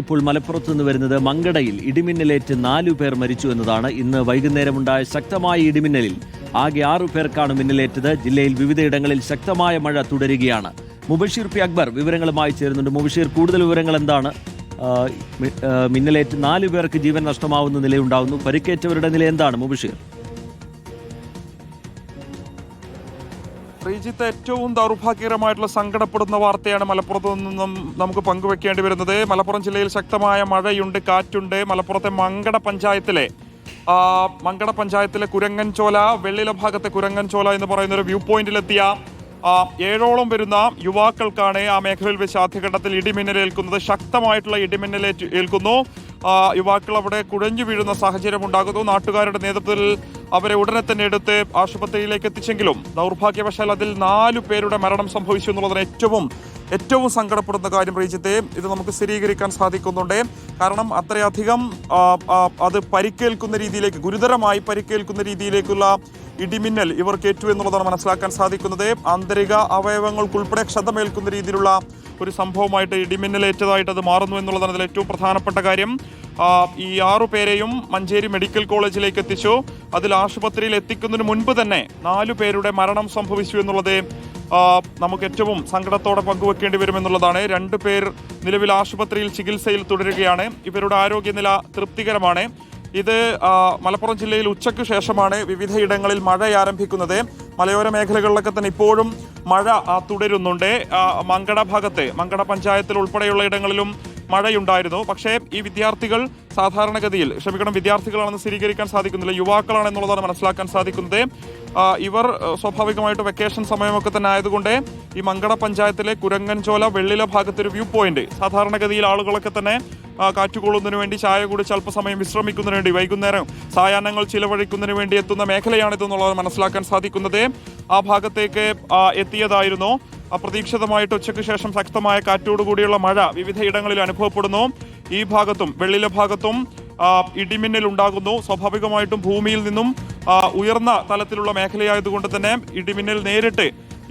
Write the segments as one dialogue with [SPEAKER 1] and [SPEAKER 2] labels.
[SPEAKER 1] ഇപ്പോൾ മലപ്പുറത്ത് നിന്ന് വരുന്നത് മങ്കടയിൽ ഇടിമിന്നലേറ്റ് 4 പേർ മരിച്ചു എന്നതാണ്. ഇന്ന് വൈകുന്നേരമുണ്ടായ ശക്തമായ ഇടിമിന്നലിൽ ആകെ 6 പേർക്കാണ് മിന്നലേറ്റത്. ജില്ലയിൽ വിവിധയിടങ്ങളിൽ ശക്തമായ മഴ തുടരുകയാണ്. മുബഷീർ പി അക്ബർ വിവരങ്ങളുമായി ചേരുന്നുണ്ട്. മുബഷീർ, കൂടുതൽ വിവരങ്ങൾ എന്താണ്? മിന്നലേറ്റ് 4 പേർക്ക് ജീവൻ നഷ്ടമാവുന്ന നിലയുണ്ടാവുന്നു. പരിക്കേറ്റവരുടെ നില എന്താണ് മുബഷീർ?
[SPEAKER 2] ശ്രീജിത്ത്, ഏറ്റവും ദൗർഭാഗ്യകരമായിട്ടുള്ള സങ്കടപ്പെടുന്ന വാർത്തയാണ് മലപ്പുറത്ത് നിന്നും നമുക്ക് പങ്കുവെക്കേണ്ടി വരുന്നത്. മലപ്പുറം ജില്ലയിൽ ശക്തമായ മഴയുണ്ട്, കാറ്റുണ്ട്. മലപ്പുറത്തെ മങ്കട പഞ്ചായത്തിലെ കുരങ്ങൻചോല, വെള്ളില ഭാഗത്തെ കുരങ്ങൻചോല എന്ന് പറയുന്ന ഒരു വ്യൂ പോയിന്റിലെത്തിയ 7ഓളം വരുന്ന യുവാക്കൾക്കാണ് ആ മേഖലയിൽ വെച്ച് ആദ്യഘട്ടത്തിൽ ഇടിമിന്നലേൽക്കുന്നത്. ശക്തമായിട്ടുള്ള ഏൽക്കുന്നു. യുവാക്കൾ അവിടെ കുഴഞ്ഞു വീഴുന്ന സാഹചര്യം ഉണ്ടാകുന്നു. നാട്ടുകാരുടെ നേതൃത്വത്തിൽ അവരെ ഉടനെ തന്നെ എടുത്ത് ആശുപത്രിയിലേക്ക് എത്തിച്ചെങ്കിലും ദൗർഭാഗ്യവശാൽ അതിൽ 4 പേരുടെ മരണം സംഭവിച്ചു എന്നുള്ളതിന് ഏറ്റവും സങ്കടപ്പെടുന്ന കാര്യം റീജിത്തെ, ഇത് നമുക്ക് സ്ഥിരീകരിക്കാൻ സാധിക്കുന്നുണ്ട്. കാരണം അത്രയധികം അത് ഗുരുതരമായി പരിക്കേൽക്കുന്ന രീതിയിലേക്കുള്ള ഇടിമിന്നൽ ഇവർക്കേറ്റു എന്നുള്ളതാണ് മനസ്സിലാക്കാൻ സാധിക്കുന്നത്. ആന്തരിക അവയവങ്ങൾക്കുൾപ്പെടെ ക്ഷതമേൽക്കുന്ന രീതിയിലുള്ള ഒരു സംഭവമായിട്ട് ഇടിമിന്നലേറ്റതായിട്ട് അത് മാറുന്നു എന്നുള്ളതാണ് അതിൽ ഏറ്റവും പ്രധാനപ്പെട്ട കാര്യം. ഈ 6 പേരെയും മഞ്ചേരി മെഡിക്കൽ കോളേജിലേക്ക് എത്തിച്ചു. അതിൽ ആശുപത്രിയിൽ എത്തിക്കുന്നതിന് മുൻപ് തന്നെ 4 പേരുടെ മരണം സംഭവിച്ചു എന്നുള്ളത് നമുക്ക് ഏറ്റവും സങ്കടത്തോടെ പങ്കുവെക്കേണ്ടി വരുമെന്നുള്ളതാണ്. 2 പേർ നിലവിൽ ആശുപത്രിയിൽ ചികിത്സയിൽ തുടരുകയാണ്. ഇവരുടെ ആരോഗ്യനില തൃപ്തികരമാണ്. ഇത് മലപ്പുറം ജില്ലയിൽ ഉച്ചയ്ക്ക് ശേഷമാണ് വിവിധയിടങ്ങളിൽ മഴ ആരംഭിക്കുന്നത്. മലയോര മേഖലകളിലൊക്കെ തന്നെ ഇപ്പോഴും മഴ തുടരുന്നുണ്ട്. മങ്കട പഞ്ചായത്തിൽ ഉൾപ്പെടെയുള്ള ഇടങ്ങളിലും മഴയുണ്ടായിരുന്നു. പക്ഷേ ഈ വിദ്യാർത്ഥികൾ വിദ്യാർത്ഥികളാണെന്ന് സ്ഥിരീകരിക്കാൻ സാധിക്കുന്നില്ല, യുവാക്കളാണെന്നുള്ളതാണ് മനസ്സിലാക്കാൻ സാധിക്കുന്നത്. ഇവർ സ്വാഭാവികമായിട്ട് വെക്കേഷൻ സമയമൊക്കെ തന്നെ ആയതുകൊണ്ട് ഈ മങ്കട പഞ്ചായത്തിലെ കുരങ്ങൻചോല, വെള്ളില ഭാഗത്തെ ഒരു വ്യൂ പോയിന്റ്, സാധാരണഗതിയിൽ ആളുകളൊക്കെ തന്നെ കാറ്റുകൊള്ളുന്നതിന് വേണ്ടി, ചായ കുടിച്ച് അല്പസമയം വിശ്രമിക്കുന്നതിന് വേണ്ടി, വൈകുന്നേരം സായാഹ്നങ്ങൾ ചിലവഴിക്കുന്നതിന് വേണ്ടി എത്തുന്ന മേഖലയാണിതെന്നുള്ളത് മനസ്സിലാക്കാൻ സാധിക്കുന്നത്. ആ ഭാഗത്തേക്ക് എത്തിയതായിരുന്നു. അപ്രതീക്ഷിതമായിട്ട് ഉച്ചയ്ക്ക് ശേഷം ശക്തമായ കാറ്റോടുകൂടിയുള്ള മഴ വിവിധയിടങ്ങളിൽ അനുഭവപ്പെടുന്നു. ഈ ഭാഗത്തും വെള്ളില ഭാഗത്തും ഇടിമിന്നൽ ഉണ്ടാകുന്നു. സ്വാഭാവികമായിട്ടും ഭൂമിയിൽ നിന്നും ഉയർന്ന തലത്തിലുള്ള മേഖലയായതുകൊണ്ട് തന്നെ ഇടിമിന്നൽ നേരിട്ട്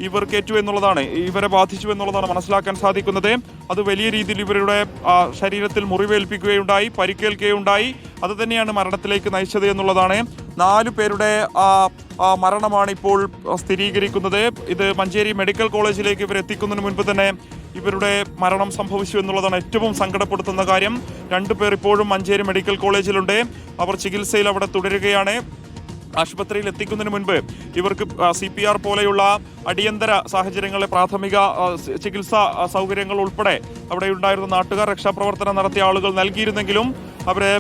[SPEAKER 2] ഇവർക്കേറ്റു എന്നുള്ളതാണ്, ഇവരെ ബാധിച്ചു എന്നുള്ളതാണ് മനസ്സിലാക്കാൻ സാധിക്കുന്നത്. അത് വലിയ രീതിയിൽ ഇവരുടെ ശരീരത്തിൽ മുറിവേൽപ്പിക്കുകയുണ്ടായി, പരിക്കേൽക്കുകയുണ്ടായി. അത് തന്നെയാണ് മരണത്തിലേക്ക് നയിച്ചത് എന്നുള്ളതാണ്. 4 പേരുടെ മരണമാണ് ഇപ്പോൾ സ്ഥിരീകരിക്കുന്നത്. ഇത് മഞ്ചേരി മെഡിക്കൽ കോളേജിലേക്ക് ഇവർ എത്തിക്കുന്നതിന് മുൻപ് തന്നെ ഇവരുടെ മരണം സംഭവിച്ചു എന്നുള്ളതാണ് ഏറ്റവും സങ്കടപ്പെടുത്തുന്ന കാര്യം. 2 പേർ ഇപ്പോഴും മഞ്ചേരി മെഡിക്കൽ കോളേജിലുണ്ട്. അവർ ചികിത്സയിൽ അവിടെ തുടരുകയാണ്. ആശുപത്രിയിൽ എത്തിക്കുന്നതിന് മുൻപ് ഇവർക്ക് CPR പോലെയുള്ള അടിയന്തര സാഹചര്യങ്ങളിലെ പ്രാഥമിക ചികിത്സാ സൗകര്യങ്ങൾ ഉൾപ്പെടെ അവിടെ ഉണ്ടായിരുന്ന നാട്ടുകാർ, രക്ഷാപ്രവർത്തനം നടത്തിയ ആളുകൾ നൽകിയിരുന്നെങ്കിലും അവരെ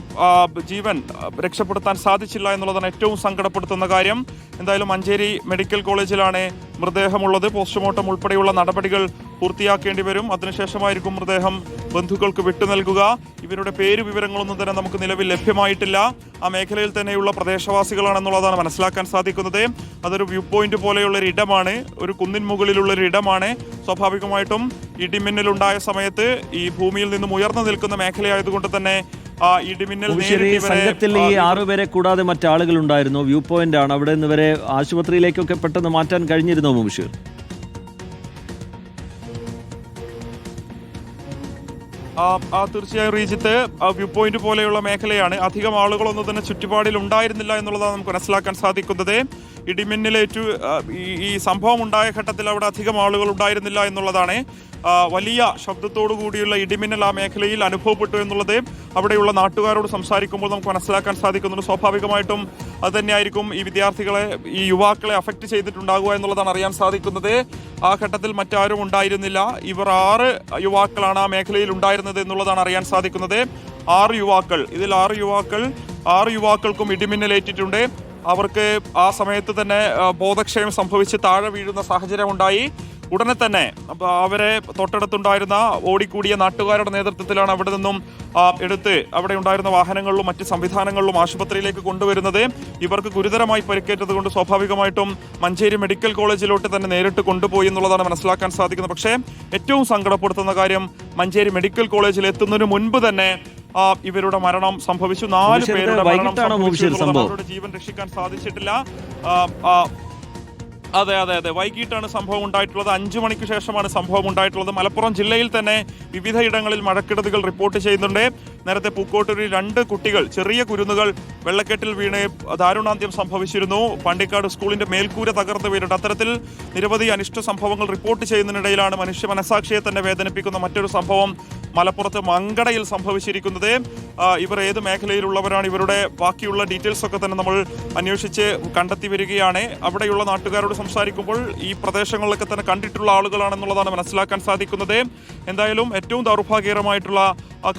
[SPEAKER 2] ജീവൻ രക്ഷപ്പെടുത്താൻ സാധിച്ചില്ല എന്നുള്ളതാണ് ഏറ്റവും സങ്കടപ്പെടുത്തുന്ന കാര്യം. എന്തായാലും മഞ്ചേരി മെഡിക്കൽ കോളേജിലാണ് മൃതദേഹമുള്ളത്. പോസ്റ്റ്മോർട്ടം ഉൾപ്പെടെയുള്ള നടപടികൾ പൂർത്തിയാക്കേണ്ടി വരും. അതിനുശേഷമായിരിക്കും മൃതദേഹം ബന്ധുക്കൾക്ക് വിട്ടു നൽകുക. ഇവരുടെ വിവരങ്ങളൊന്നും തന്നെ നമുക്ക് നിലവിൽ ലഭ്യമായിട്ടില്ല. ആ മേഖലയിൽ തന്നെയുള്ള പ്രദേശവാസികളാണെന്നുള്ളതാണ് മനസ്സിലാക്കാൻ സാധിക്കുന്നത്. അതൊരു വ്യൂ പോയിന്റ് പോലെയുള്ള ഒരു ഇടമാണ്, ഒരു കുന്നിൻ മുകളിലുള്ള ഒരു ഇടമാണ്. സ്വാഭാവികമായിട്ടും ഇടിമിന്നലുണ്ടായ സമയത്ത് ഈ ഭൂമിയിൽ നിന്നും ഉയർന്നു നിൽക്കുന്ന മേഖലയായതുകൊണ്ട് തന്നെ
[SPEAKER 1] സംഘത്തിൽ ഈ 6 പേരെ കൂടാതെ മറ്റാളുകൾ ഉണ്ടായിരുന്നു. വ്യൂ പോയിന്റ് ആണ്. അവിടെ നിന്ന് വരെ ആശുപത്രിയിലേക്കൊക്കെ പെട്ടെന്ന് മാറ്റാൻ കഴിഞ്ഞിരുന്നോ മുബഷീർ?
[SPEAKER 2] തീർച്ചയായും റീജിത്ത്, വ്യൂ പോയിന്റ് പോലെയുള്ള മേഖലയാണ്. അധികം ആളുകളൊന്നും തന്നെ ചുറ്റുപാടിൽ ഉണ്ടായിരുന്നില്ല എന്നുള്ളതാണ് നമുക്ക് മനസ്സിലാക്കാൻ സാധിക്കുന്നത്. ഇടിമിന്നലേറ്റു ഈ സംഭവം ഉണ്ടായ ഘട്ടത്തിൽ അവിടെ അധികം ആളുകൾ ഉണ്ടായിരുന്നില്ല എന്നുള്ളതാണ്. വലിയ ശബ്ദത്തോടു കൂടിയുള്ള ഇടിമിന്നൽ ആ മേഖലയിൽ അനുഭവപ്പെട്ടു എന്നുള്ളത് അവിടെയുള്ള നാട്ടുകാരോട് സംസാരിക്കുമ്പോൾ നമുക്ക് മനസ്സിലാക്കാൻ സാധിക്കുന്നുണ്ട്. സ്വാഭാവികമായിട്ടും അത് തന്നെയായിരിക്കും ഈ യുവാക്കളെ അഫക്റ്റ് ചെയ്തിട്ടുണ്ടാകുക എന്നുള്ളതാണ് അറിയാൻ സാധിക്കുന്നത്. ആ ഘട്ടത്തിൽ മറ്റാരും ഉണ്ടായിരുന്നില്ല. ഇവർ 6 യുവാക്കളാണ് ആ മേഖലയിൽ ഉണ്ടായിരുന്നത് എന്നുള്ളതാണ് അറിയാൻ സാധിക്കുന്നത്. 6 യുവാക്കൾ, ഇതിൽ 6 യുവാക്കൾക്കും ഇടിമിന്നലേറ്റിട്ടുണ്ട്. അവർക്ക് ആ സമയത്ത് തന്നെ ബോധക്ഷയം സംഭവിച്ച് താഴെ വീഴുന്ന സാഹചര്യം ഉണ്ടായി. ഉടനെ തന്നെ അവരെ തൊട്ടടുത്തുണ്ടായിരുന്ന ഓടിക്കൂടിയ നാട്ടുകാരുടെ നേതൃത്വത്തിലാണ് അവിടെ നിന്നും എടുത്ത് അവിടെ ഉണ്ടായിരുന്ന വാഹനങ്ങളിലും മറ്റ് സംവിധാനങ്ങളിലും ആശുപത്രിയിലേക്ക് കൊണ്ടുവരുന്നത്. ഇവർക്ക് ഗുരുതരമായി പരിക്കേറ്റത് കൊണ്ട് സ്വാഭാവികമായിട്ടും മഞ്ചേരി മെഡിക്കൽ കോളേജിലോട്ട് തന്നെ നേരിട്ട് കൊണ്ടുപോയി എന്നുള്ളതാണ് മനസ്സിലാക്കാൻ സാധിക്കുന്നത്. പക്ഷേ ഏറ്റവും സങ്കടപ്പെടുത്തുന്ന കാര്യം മഞ്ചേരി മെഡിക്കൽ കോളേജിൽ എത്തുന്നതിന് മുൻപ് തന്നെ ഇവരുടെ മരണം സംഭവിച്ചു. 4 പേരുടെ മരണം സംഭവിച്ചു. അവരുടെ ജീവൻ രക്ഷിക്കാൻ സാധിച്ചിട്ടില്ല. അതെ അതെ അതെ വൈകിട്ടാണ് സംഭവം ഉണ്ടായിട്ടുള്ളത്. 5 മണിക്ക് ശേഷമാണ് സംഭവം ഉണ്ടായിട്ടുള്ളത്. മലപ്പുറം ജില്ലയിൽ തന്നെ വിവിധയിടങ്ങളിൽ മഴക്കെടുതികൾ റിപ്പോർട്ട് ചെയ്യുന്നുണ്ട്. നേരത്തെ പൂക്കോട്ടൂരിൽ 2 കുട്ടികൾ, ചെറിയ കുരുന്നുകൾ വെള്ളക്കെട്ടിൽ വീണ് ദാരുണാന്ത്യം സംഭവിച്ചിരുന്നു. പാണ്ടിക്കാട് സ്കൂളിന്റെ മേൽക്കൂര തകർന്ന് വീണിട്ട് അത്തരത്തിൽ നിരവധി അനിഷ്ട സംഭവങ്ങൾ റിപ്പോർട്ട് ചെയ്യുന്നതിനിടയിലാണ് മനുഷ്യ മനസാക്ഷിയെ തന്നെ വേദനിപ്പിക്കുന്ന മറ്റൊരു സംഭവം മലപ്പുറത്ത് മങ്കടയിൽ സംഭവിച്ചിരിക്കുന്നത്. ഇവർ ഏത് മേഖലയിലുള്ളവരാണ്, ഇവരുടെ ബാക്കിയുള്ള ഡീറ്റെയിൽസ് ഒക്കെ തന്നെ നമ്മൾ അന്വേഷിച്ച് കണ്ടെത്തി വരികയാണ്. അവിടെയുള്ള നാട്ടുകാരോട് സംസാരിക്കുമ്പോൾ ഈ പ്രദേശങ്ങളിലൊക്കെ തന്നെ കണ്ടിട്ടുള്ള ആളുകളാണെന്നുള്ളതാണ് മനസ്സിലാക്കാൻ സാധിക്കുന്നത്. എന്തായാലും ഏറ്റവും ദൗർഭാഗ്യകരമായിട്ടുള്ള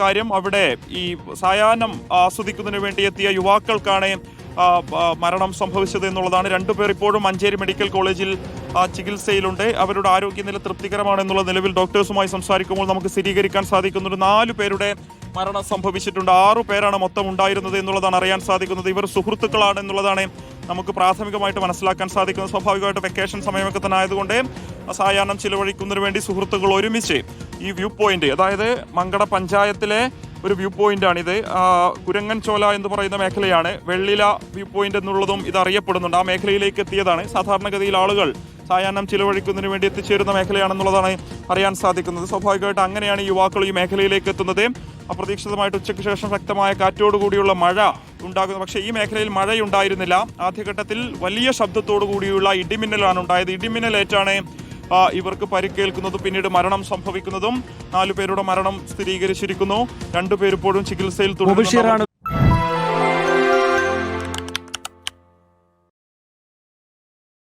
[SPEAKER 2] കാര്യം അവിടെ ഈ സായാഹ്നം ആസ്വദിക്കുന്നതിന് വേണ്ടി എത്തിയ യുവാക്കൾക്കാണ് മരണം സംഭവിച്ചത് എന്നുള്ളതാണ്. 2 പേർ ഇപ്പോഴും മഞ്ചേരി മെഡിക്കൽ കോളേജിൽ ചികിത്സയിലുണ്ട്. അവരുടെ ആരോഗ്യനില തൃപ്തികരമാണെന്നുള്ള നിലവിൽ ഡോക്ടേഴ്സുമായി സംസാരിക്കുമ്പോൾ നമുക്ക് സ്ഥിരീകരിക്കാൻ സാധിക്കുന്നുണ്ട്. 4 പേരുടെ മരണം സംഭവിച്ചിട്ടുണ്ട്. 6 പേരാണ് മൊത്തം ഉണ്ടായിരുന്നത് എന്നുള്ളതാണ് അറിയാൻ സാധിക്കുന്നത്. ഇവർ സുഹൃത്തുക്കളാണ് എന്നുള്ളതാണ് നമുക്ക് പ്രാഥമികമായിട്ട് മനസ്സിലാക്കാൻ സാധിക്കുന്നത്. സ്വാഭാവികമായിട്ട് വെക്കേഷൻ സമയമൊക്കെ തന്നെ ആയതുകൊണ്ട് സായാഹ്നം ചിലവഴിക്കുന്നതിന് വേണ്ടി സുഹൃത്തുക്കൾ ഒരുമിച്ച് ഈ വ്യൂ പോയിന്റ്, അതായത് മങ്കട പഞ്ചായത്തിലെ ഒരു വ്യൂ പോയിന്റാണിത്. കുരങ്ങൻചോല എന്ന് പറയുന്ന മേഖലയാണ്. വെള്ളില വ്യൂ പോയിന്റ് എന്നുള്ളതും ഇത് അറിയപ്പെടുന്നുണ്ട്. ആ മേഖലയിലേക്ക് എത്തിയതാണ്. സാധാരണഗതിയിൽ ആളുകൾ സായാഹ്നം ചിലവഴിക്കുന്നതിന് വേണ്ടി എത്തിച്ചേരുന്ന മേഖലയാണെന്നുള്ളതാണ് അറിയാൻ സാധിക്കുന്നത്. സ്വാഭാവികമായിട്ട് അങ്ങനെയാണ് യുവാക്കൾ ഈ മേഖലയിലേക്ക് എത്തുന്നത്. അപ്രതീക്ഷിതമായിട്ട് ഉച്ചയ്ക്ക് ശേഷം ശക്തമായ കാറ്റോടുകൂടിയുള്ള മഴ ഉണ്ടാകുന്നു. പക്ഷേ ഈ മേഖലയിൽ മഴയുണ്ടായിരുന്നില്ല. ആദ്യഘട്ടത്തിൽ വലിയ ശബ്ദത്തോടു കൂടിയുള്ള ഇടിമിന്നലാണ് ഉണ്ടായത്. ഇടിമിന്നലേറ്റാണ് ഇവർക്ക് പരിക്കേൽക്കുന്നതും പിന്നീട് മരണം സംഭവിക്കുന്നതും. 4 പേരുടെ മരണം സ്ഥിരീകരിച്ചിരിക്കുന്നു. 2 പേർ ഇപ്പോഴും ചികിത്സയിൽ തുടരുന്നു.